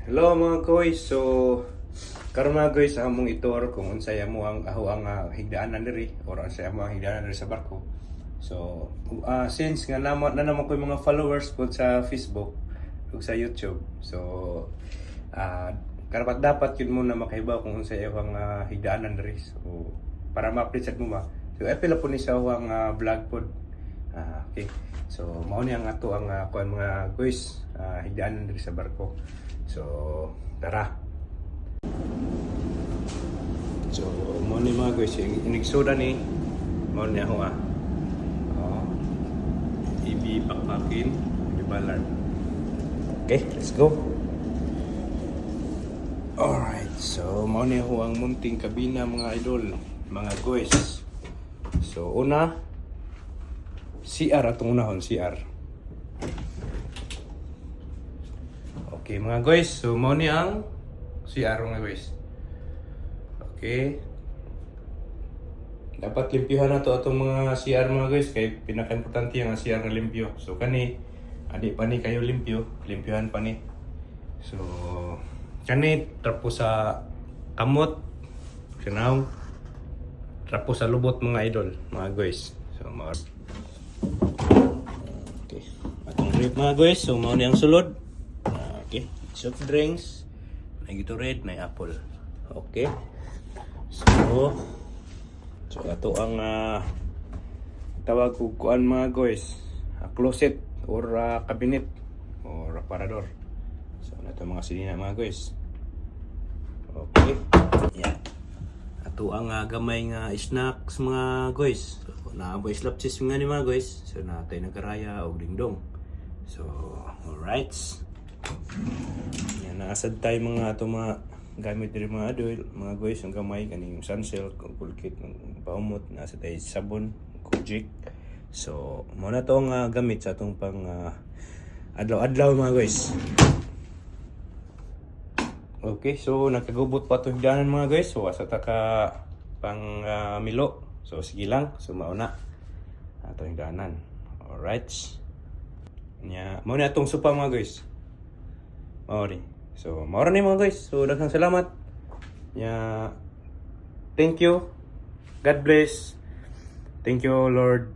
Hello mga guys. So karon mga guys among itur kung unsay mo ang higdaanan diri or unsay mo ang higdaanan diri sa barko. So since nga naman ko yung mga followers po sa Facebook ug sa YouTube. So karapat dapat yun muna makahibaw kung unsay ang higdaanan diri. So para ma-update sad mo ba. So epila po ni sa vlog pod. Okay. So mao ni ang ato ang kuan mga guys higdaanan diri sa barko. So, tara. So, mo ni mga guys, inigsoda ni mo ni ako ibipakpakin, ibalan. Okay, let's go. Alright, so mo ni ako ang munting kabina mga idol, mga guys. So, una, CR atong unahon, CR. Okay mga guys, so mo ni ang CR mga guys. Okay. Dapat limpyuhan na to atong mga CR mga guys kay pinaka-importante ang CR na limpyo. So kani adi pa ni kayo limpyuhan pa ni. So kani trapo sa kamot, kanaw trapo sa lubot mga idol, mga guys. So okay. Atong rip mga guys, so mao ni ang sulod. Okay, soft drinks, may Gatorade, may apple. Okay. So ato ang tawag ko kuan mga guys, closet or cabinet or aparador. So nato mga silina mga guys. Okay. Yeah. Ato ang gamay nga snacks mga guys. So naabay slapsis nga ni mga guys. So natay nagaraya og dingdong. So alright. Yan, naasad tayo mga ato mga gamit diri mga adult, mga guys, ang gamay kaning sunsilk, kulkit, ng paumot, naasad tayo sabon, kujik. So, muna to ang gamit sa atong pang adlaw-adlaw mga guys. Okay, so nakagubot pa to higdanan mga guys. So, asa ta ka pang milo. So, sige lang. So, mauna ato higdanan. Alright. Nya, muna atong supa mga guys. Maori. So, maori ni mga guys. So, daghang salamat. Thank you. God bless. Thank you, Lord.